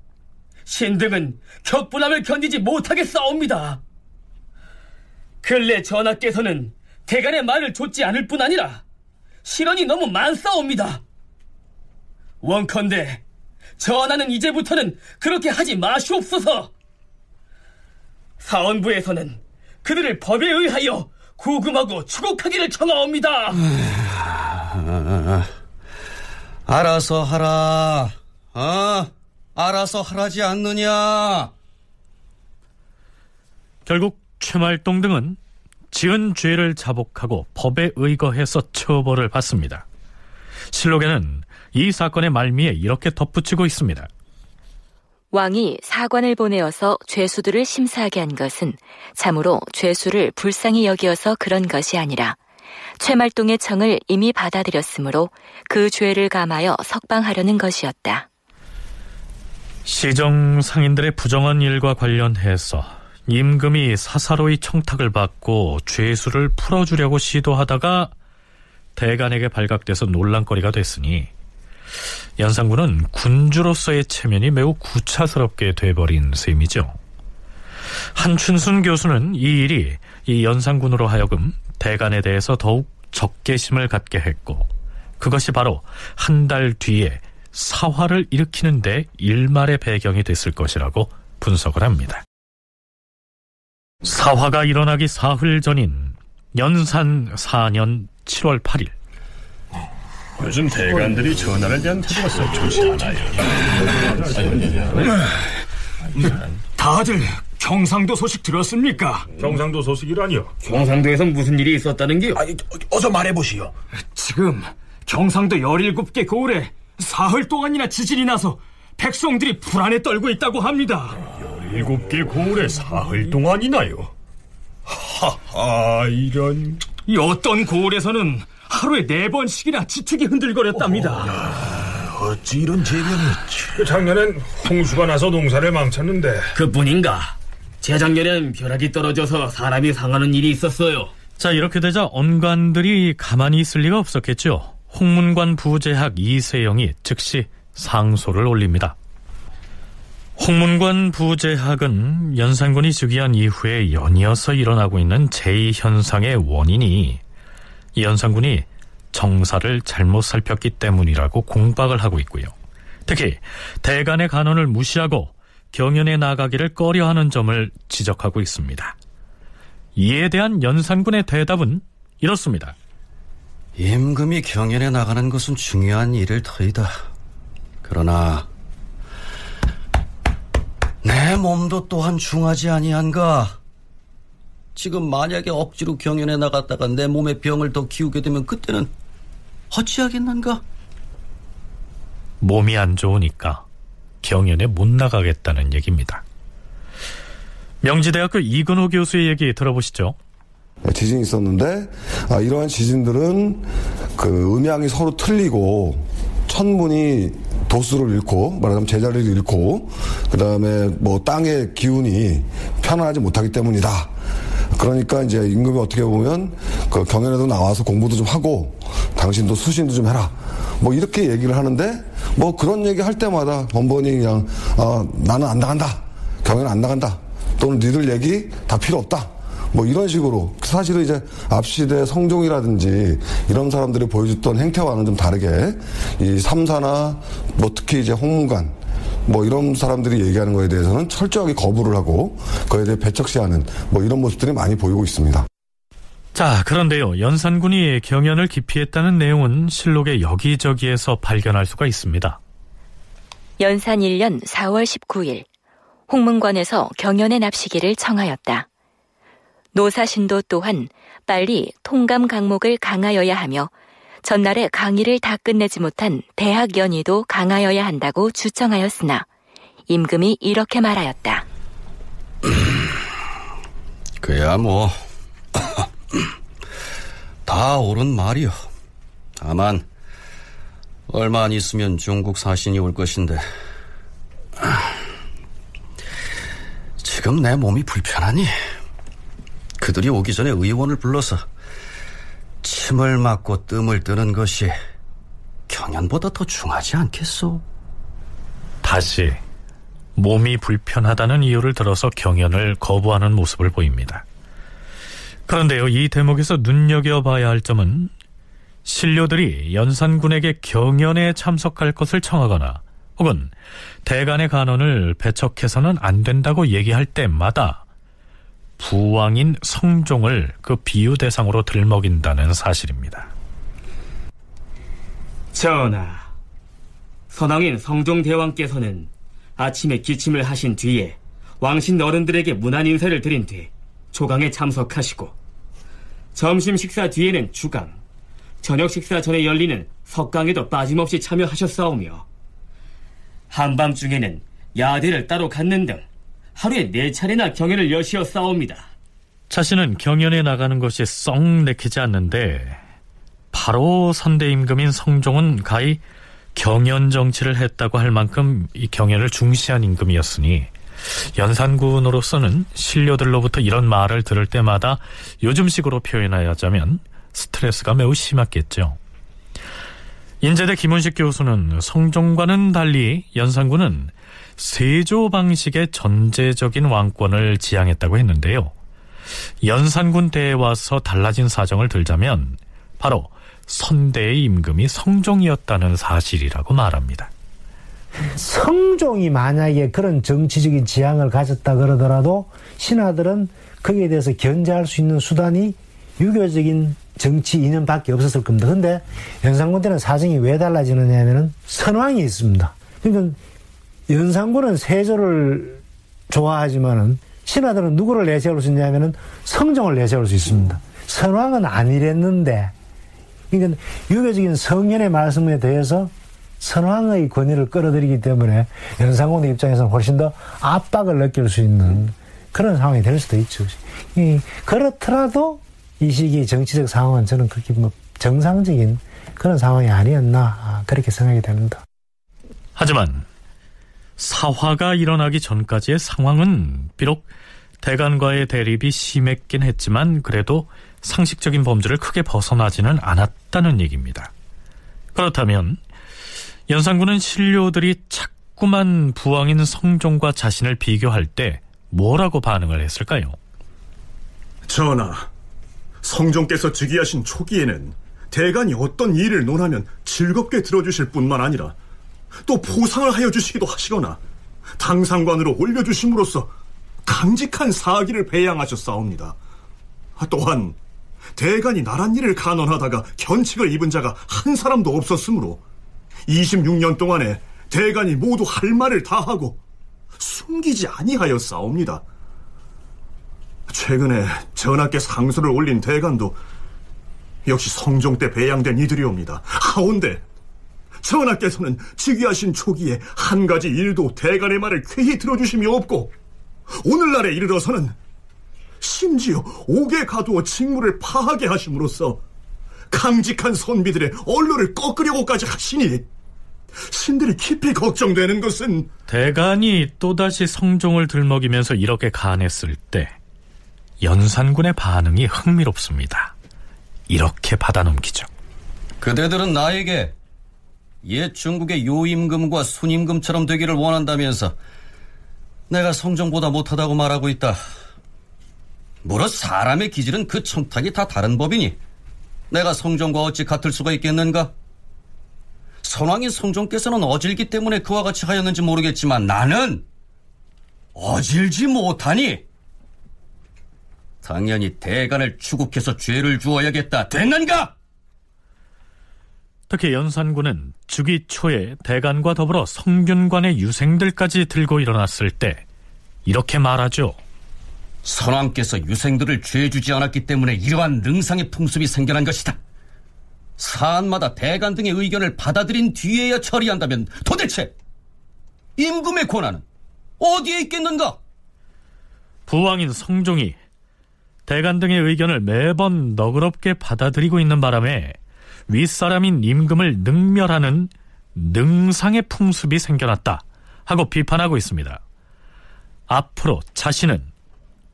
신등은 격분함을 견디지 못하겠사옵니다. 근래 전하께서는 대간의 말을 좇지 않을 뿐 아니라 실언이 너무 많사옵니다. 원컨대 전하는 이제부터는 그렇게 하지 마시옵소서. 사헌부에서는 그들을 법에 의하여 구금하고 추국하기를 청하옵니다.
알아서 하라. 알아서 하라지 않느냐.
결국 최말동 등은 지은 죄를 자복하고 법에 의거해서 처벌을 받습니다. 실록에는 이 사건의 말미에 이렇게 덧붙이고 있습니다.
왕이 사관을 보내어서 죄수들을 심사하게 한 것은 참으로 죄수를 불쌍히 여기어서 그런 것이 아니라 최말동의 청을 이미 받아들였으므로 그 죄를 감하여 석방하려는 것이었다.
시정 상인들의 부정한 일과 관련해서 임금이 사사로이 청탁을 받고 죄수를 풀어주려고 시도하다가 대간에게 발각돼서 논란거리가 됐으니 연산군은 군주로서의 체면이 매우 구차스럽게 돼버린 셈이죠. 한춘순 교수는 이 일이 이 연산군으로 하여금 대간에 대해서 더욱 적개심을 갖게 했고 그것이 바로 한 달 뒤에 사화를 일으키는 데 일말의 배경이 됐을 것이라고 분석을 합니다. 사화가 일어나기 사흘 전인 연산 4년 7월 8일
요즘 대관들이 전하에 대한 태도가 썩 좋지 않아요.
다들 경상도 소식 들었습니까?
경상도 소식이라니요?
경상도에선 무슨 일이 있었다는 게요?
어서 말해보시오. 지금 경상도 17개 고을에 사흘 동안이나 지진이 나서 백성들이 불안에 떨고 있다고 합니다.
17개 고을에 사흘 동안이나요? 하하, 이런...
이 어떤 고을에서는 하루에 4번씩이나 지축이 흔들거렸답니다.
어찌 이런 재변이 있지? 작년엔 홍수가 나서 농사를 망쳤는데
그뿐인가? 재작년엔 벼락이 떨어져서 사람이 상하는 일이 있었어요.
자, 이렇게 되자 언관들이 가만히 있을 리가 없었겠죠. 홍문관 부제학 이세영이 즉시 상소를 올립니다. 홍문관 부제학은 연산군이 즉위한 이후에 연이어서 일어나고 있는 제2현상의 원인이 연산군이 정사를 잘못 살폈기 때문이라고 공박을 하고 있고요. 특히 대간의 간언을 무시하고 경연에 나가기를 꺼려하는 점을 지적하고 있습니다. 이에 대한 연산군의 대답은 이렇습니다.
임금이 경연에 나가는 것은 중요한 일일 터이다. 그러나 내 몸도 또한 중하지 아니한가? 지금 만약에 억지로 경연에 나갔다가 내 몸에 병을 더 키우게 되면 그때는 어찌하겠는가?
몸이 안 좋으니까 경연에 못 나가겠다는 얘기입니다. 명지대학교 이근호 교수의 얘기 들어보시죠.
지진이 있었는데 이러한 지진들은 그 음양이 서로 틀리고 천문이 도수를 잃고 말하자면 제자리를 잃고 그 다음에 뭐 땅의 기운이 편안하지 못하기 때문이다. 그러니까 이제 임금이 어떻게 보면 그 경연에도 나와서 공부도 좀 하고 당신도 수신도 좀 해라. 뭐 이렇게 얘기를 하는데 뭐 그런 얘기 할 때마다 번번이 그냥 나는 안 나간다. 경연 안 나간다. 또는 니들 얘기 다 필요 없다. 뭐 이런 식으로 사실은 이제 앞시대 성종이라든지 이런 사람들이 보여줬던 행태와는 좀 다르게 이 삼사나 뭐 특히 이제 홍문관 뭐 이런 사람들이 얘기하는 거에 대해서는 철저하게 거부를 하고 그에 대해 배척시하는 뭐 이런 모습들이 많이 보이고 있습니다.
자, 그런데요. 연산군이 경연을 기피했다는 내용은 실록의 여기저기에서 발견할 수가 있습니다.
연산 1년 4월 19일 홍문관에서 경연에 납시기를 청하였다. 노사신도 또한 빨리 통감 강목을 강하여야 하며 전날에 강의를 다 끝내지 못한 대학 연의도 강하여야 한다고 주청하였으나 임금이 이렇게 말하였다.
그야 뭐 다 옳은 말이요. 다만 얼마 안 있으면 중국 사신이 올 것인데 지금 내 몸이 불편하니 그들이 오기 전에 의원을 불러서 침을 맞고 뜸을 뜨는 것이 경연보다 더 중하지 않겠소?
다시 몸이 불편하다는 이유를 들어서 경연을 거부하는 모습을 보입니다. 그런데요, 이 대목에서 눈여겨봐야 할 점은 신료들이 연산군에게 경연에 참석할 것을 청하거나 혹은 대간의 간언을 배척해서는 안 된다고 얘기할 때마다 부왕인 성종을 그 비유 대상으로 들먹인다는 사실입니다.
전하, 선왕인 성종대왕께서는 아침에 기침을 하신 뒤에 왕신 어른들에게 문안 인사를 드린 뒤 조강에 참석하시고, 점심 식사 뒤에는 주강, 저녁 식사 전에 열리는 석강에도 빠짐없이 참여하셨사오며, 한밤중에는 야대를 따로 갖는 등 하루에 4차례나 경연을 여시었사옵니다.
자신은 경연에 나가는 것이 썩 내키지 않는데 바로 선대임금인 성종은 가히 경연 정치를 했다고 할 만큼 이 경연을 중시한 임금이었으니 연산군으로서는 신료들로부터 이런 말을 들을 때마다 요즘식으로 표현하자면 스트레스가 매우 심했겠죠. 인제대 김원식 교수는 성종과는 달리 연산군은 세조 방식의 전제적인 왕권을 지향했다고 했는데요. 연산군 때에 와서 달라진 사정을 들자면 바로 선대의 임금이 성종이었다는 사실이라고 말합니다.
성종이 만약에 그런 정치적인 지향을 가졌다 그러더라도 신하들은 거기에 대해서 견제할 수 있는 수단이 유교적인 정치 이념밖에 없었을 겁니다. 근데 연산군 때는 사정이 왜 달라지느냐 하면은 선왕이 있습니다. 그러니까 연산군은 세조를 좋아하지만은 신하들은 누구를 내세울 수 있냐면은 성종을 내세울 수 있습니다. 선왕은 아니랬는데, 그러니까 유교적인 성현의 말씀에 대해서 선왕의 권위를 끌어들이기 때문에 연산군의 입장에서는 훨씬 더 압박을 느낄 수 있는 그런 상황이 될 수도 있죠. 그렇더라도 이 시기의 정치적 상황은 저는 그렇게 정상적인 그런 상황이 아니었나, 그렇게 생각이 됩니다.
하지만 사화가 일어나기 전까지의 상황은 비록 대간과의 대립이 심했긴 했지만 그래도 상식적인 범주를 크게 벗어나지는 않았다는 얘기입니다. 그렇다면 연산군은 신료들이 자꾸만 부왕인 성종과 자신을 비교할 때 뭐라고 반응을 했을까요?
전하, 성종께서 즉위하신 초기에는 대간이 어떤 일을 논하면 즐겁게 들어주실 뿐만 아니라 또 보상을 하여 주시기도 하시거나 당상관으로 올려주심으로써 강직한 사기를 배양하셨사옵니다. 또한 대간이 나란 일을 간언하다가 견칙을 입은 자가 한 사람도 없었으므로 26년 동안에 대간이 모두 할 말을 다 하고 숨기지 아니하였사옵니다. 최근에 전하께 상소를 올린 대간도 역시 성종 때 배양된 이들이옵니다. 하온데 전하께서는 즉위하신 초기에 한 가지 일도 대간의 말을 쾌히 들어주심이 없고 오늘날에 이르러서는 심지어 옥에 가두어 직무를 파하게 하심으로써 강직한 선비들의 언로를 꺾으려고까지 하시니 신들이 깊이 걱정되는 것은,
대간이 또다시 성종을 들먹이면서 이렇게 간했을 때 연산군의 반응이 흥미롭습니다. 이렇게 받아넘기죠.
그대들은 나에게 옛 중국의 요임금과 순임금처럼 되기를 원한다면서 내가 성종보다 못하다고 말하고 있다. 물론 사람의 기질은 그 청탁이 다 다른 법이니 내가 성종과 어찌 같을 수가 있겠는가? 선왕인 성종께서는 어질기 때문에 그와 같이 하였는지 모르겠지만 나는 어질지 못하니 당연히 대간을 추국해서 죄를 주어야겠다. 됐는가?
특히 연산군은 즉위 초에 대간과 더불어 성균관의 유생들까지 들고 일어났을 때 이렇게 말하죠.
선왕께서 유생들을 죄 주지 않았기 때문에 이러한 능상의 풍습이 생겨난 것이다. 사안마다 대간 등의 의견을 받아들인 뒤에야 처리한다면 도대체 임금의 권한은 어디에 있겠는가?
부왕인 성종이 대간 등의 의견을 매번 너그럽게 받아들이고 있는 바람에 윗사람인 임금을 능멸하는 능상의 풍습이 생겨났다 하고 비판하고 있습니다. 앞으로 자신은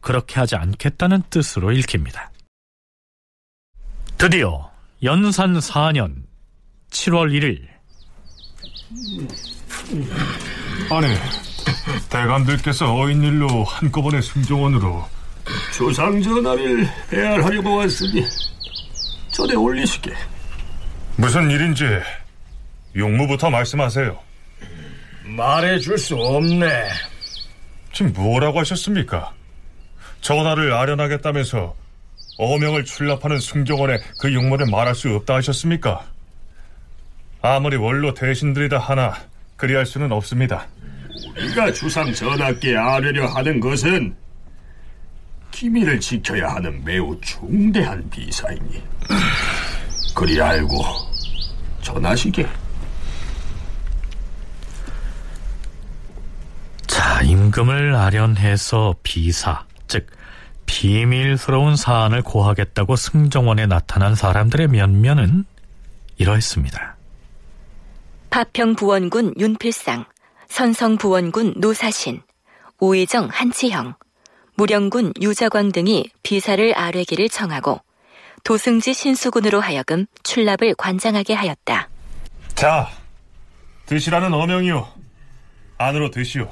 그렇게 하지 않겠다는 뜻으로 읽힙니다. 드디어 연산 4년 7월 1일
아니, 대감들께서 어인일로 한꺼번에 승정원으로
조상 전하를 배알하려고 왔으니 전에 올리시게.
무슨 일인지 용무부터 말씀하세요.
말해줄 수 없네.
지금 뭐라고 하셨습니까? 전하를 아련하겠다면서 어명을 출납하는 승정원에 그 용모를 말할 수 없다 하셨습니까? 아무리 원로 대신들이다 하나 그리할 수는 없습니다.
우리가 주상 전하께 아뢰려 하는 것은 기밀을 지켜야 하는 매우 중대한 비사이니 그리 알고 전하시게.
자, 임금을 아련해서 비사, 즉 비밀스러운 사안을 고하겠다고 승정원에 나타난 사람들의 면면은 이러했습니다.
파평부원군 윤필상, 선성부원군 노사신, 오의정 한치형, 무령군 유자광 등이 비사를 아뢰기를 청하고 도승지 신수군으로 하여금 출납을 관장하게 하였다.
자, 드시라는 어명이요. 안으로 드시오.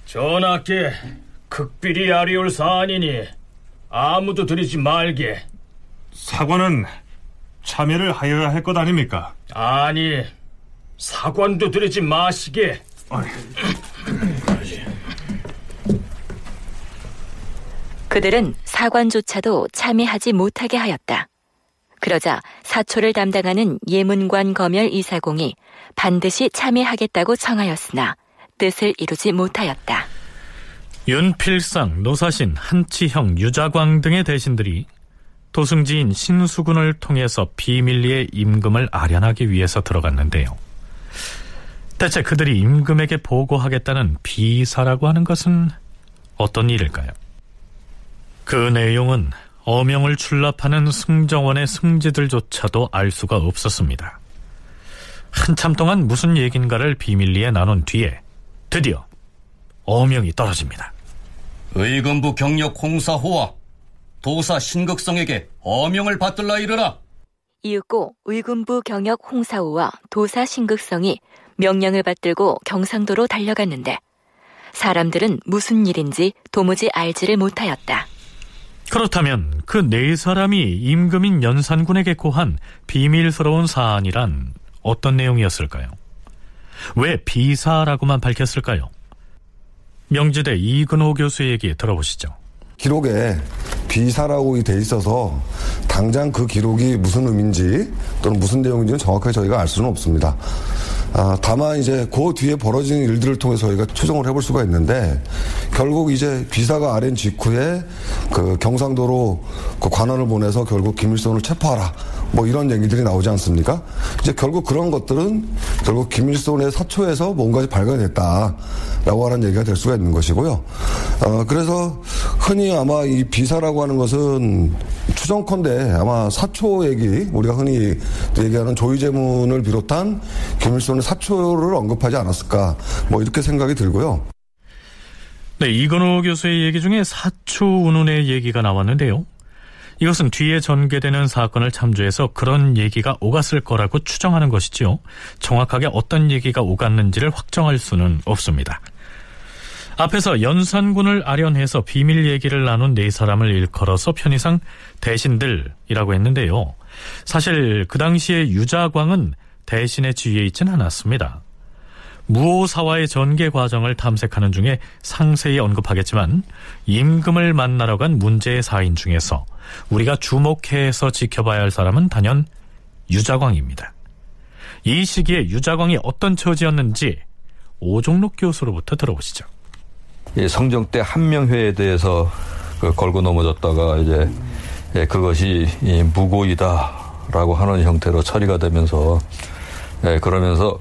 전하께 극비리 아뢰올 사안이니 아무도 드리지 말게.
사관은 참여를 하여야 할 것 아닙니까?
아니, 사관도 드리지 마시게.
그들은 사관조차도 참여하지 못하게 하였다. 그러자 사초를 담당하는 예문관 검열 이사공이 반드시 참여하겠다고 청하였으나 뜻을 이루지 못하였다.
윤필상, 노사신, 한치형, 유자광 등의 대신들이 도승지인 신수군을 통해서 비밀리에 임금을 아련하기 위해서 들어갔는데요. 대체 그들이 임금에게 보고하겠다는 비사라고 하는 것은 어떤 일일까요? 그 내용은 어명을 출납하는 승정원의 승지들조차도 알 수가 없었습니다. 한참 동안 무슨 얘긴가를 비밀리에 나눈 뒤에 드디어 어명이 떨어집니다.
의금부 경력 홍사호와 도사 신극성에게 어명을 받들라 이르라.
이윽고 의금부 경역 홍사호와 도사 신극성이 명령을 받들고 경상도로 달려갔는데 사람들은 무슨 일인지 도무지 알지를 못하였다.
그렇다면 그 네 사람이 임금인 연산군에게 고한 비밀스러운 사안이란 어떤 내용이었을까요? 왜 비사라고만 밝혔을까요? 명지대 이근호 교수의 얘기 들어보시죠.
기록에 비사라고 돼 있어서 당장 그 기록이 무슨 의미인지 또는 무슨 내용인지는 정확하게 저희가 알 수는 없습니다. 다만 이제 그 뒤에 벌어지는 일들을 통해서 저희가 추정을 해볼 수가 있는데 결국 이제 비사가 아랜 직후에 그 경상도로 그 관원을 보내서 결국 김일성을 체포하라 뭐 이런 얘기들이 나오지 않습니까? 이제 결국 그런 것들은 결국 김일성의 사초에서 뭔가 발견됐다라고 하는 얘기가 될 수가 있는 것이고요. 그래서 흔히 아마 이 비사라고 하는 것은 추정컨대 아마 사초 얘기, 우리가 흔히 얘기하는 조의제문을 비롯한 김일성의 사초를 언급하지 않았을까 뭐 이렇게 생각이 들고요.
네, 이근호 교수의 얘기 중에 사초 운운의 얘기가 나왔는데요. 이것은 뒤에 전개되는 사건을 참조해서 그런 얘기가 오갔을 거라고 추정하는 것이지요. 정확하게 어떤 얘기가 오갔는지를 확정할 수는 없습니다. 앞에서 연산군을 아련해서 비밀 얘기를 나눈 네 사람을 일컬어서 편의상 대신들이라고 했는데요. 사실 그 당시에 유자광은 대신의 지위에 있지는 않았습니다. 무오사와의 전개 과정을 탐색하는 중에 상세히 언급하겠지만 임금을 만나러 간 문제의 사인 중에서 우리가 주목해서 지켜봐야 할 사람은 단연 유자광입니다. 이 시기에 유자광이 어떤 처지였는지 오종록 교수로부터 들어보시죠.
성종 때 한명회에 대해서 걸고 넘어졌다가 이제 그것이 무고이다라고 하는 형태로 처리가 되면서 그러면서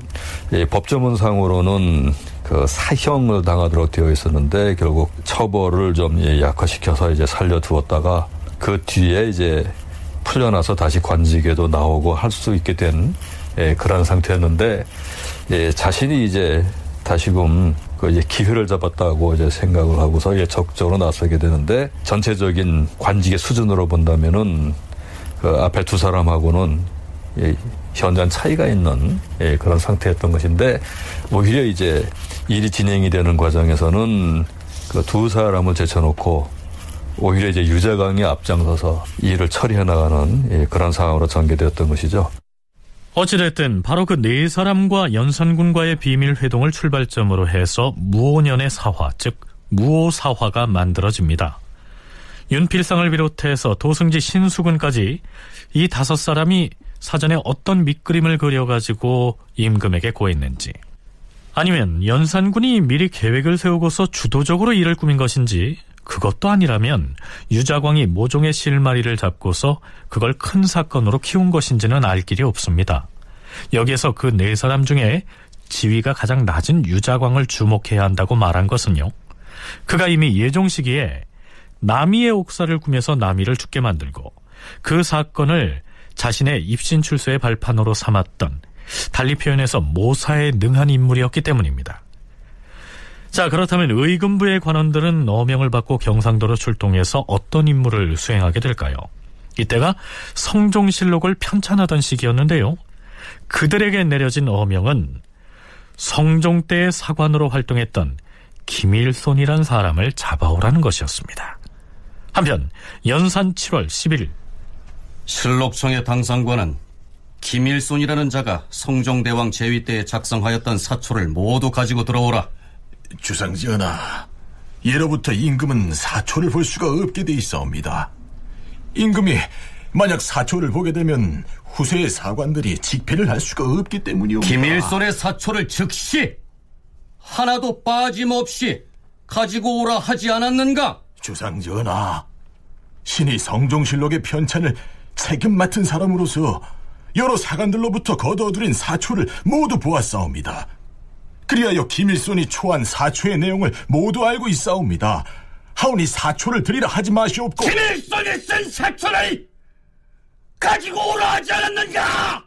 법조문상으로는 그 사형을 당하도록 되어 있었는데 결국 처벌을 좀 약화시켜서 이제 살려두었다가 그 뒤에 이제 풀려나서 다시 관직에도 나오고 할 수 있게 된 그런 상태였는데 자신이 이제 다시금 그 이제 기회를 잡았다고 이제 생각을 하고서 적극적으로 나서게 되는데 전체적인 관직의 수준으로 본다면은 그 앞에 두 사람하고는 현저한 차이가 있는 그런 상태였던 것인데, 오히려 이제 일이 진행이 되는 과정에서는 그 두 사람을 제쳐놓고 오히려 이제 유자광이 앞장서서 일을 처리해 나가는 그런 상황으로 전개되었던 것이죠.
어찌됐든 바로 그 네 사람과 연산군과의 비밀 회동을 출발점으로 해서 무오년의 사화, 즉 무오사화가 만들어집니다. 윤필상을 비롯해서 도승지, 신수군까지 이 5사람이 사전에 어떤 밑그림을 그려가지고 임금에게 고했는지, 아니면 연산군이 미리 계획을 세우고서 주도적으로 일을 꾸민 것인지, 그것도 아니라면 유자광이 모종의 실마리를 잡고서 그걸 큰 사건으로 키운 것인지는 알 길이 없습니다. 여기에서 그 네 사람 중에 지위가 가장 낮은 유자광을 주목해야 한다고 말한 것은요, 그가 이미 예종 시기에 남이의 옥사를 꾸며서 남이를 죽게 만들고 그 사건을 자신의 입신출소의 발판으로 삼았던, 달리 표현해서 모사에 능한 인물이었기 때문입니다. 자, 그렇다면 의금부의 관원들은 어명을 받고 경상도로 출동해서 어떤 임무를 수행하게 될까요? 이때가 성종실록을 편찬하던 시기였는데요, 그들에게 내려진 어명은 성종 때의 사관으로 활동했던 김일손이란 사람을 잡아오라는 것이었습니다. 한편 연산 7월 10일
실록청의 당상관은 김일손이라는 자가 성종대왕 제위 때에 작성하였던 사초를 모두 가지고 들어오라.
주상전하, 예로부터 임금은 사초를 볼 수가 없게 돼 있사옵니다. 임금이 만약 사초를 보게 되면 후세의 사관들이 직패를 할 수가 없기 때문이옵니다.
김일손의 사초를 즉시 하나도 빠짐없이 가지고 오라 하지 않았는가?
주상전하, 신이 성종실록의 편찬을 책임 맡은 사람으로서 여러 사관들로부터 거둬들인 사초를 모두 보았사옵니다. 그리하여 김일손이 초한 사초의 내용을 모두 알고 있사옵니다. 하오니 사초를 드리라 하지 마시옵고.
김일손이 쓴 사초를 가지고 오라 하지 않았는가?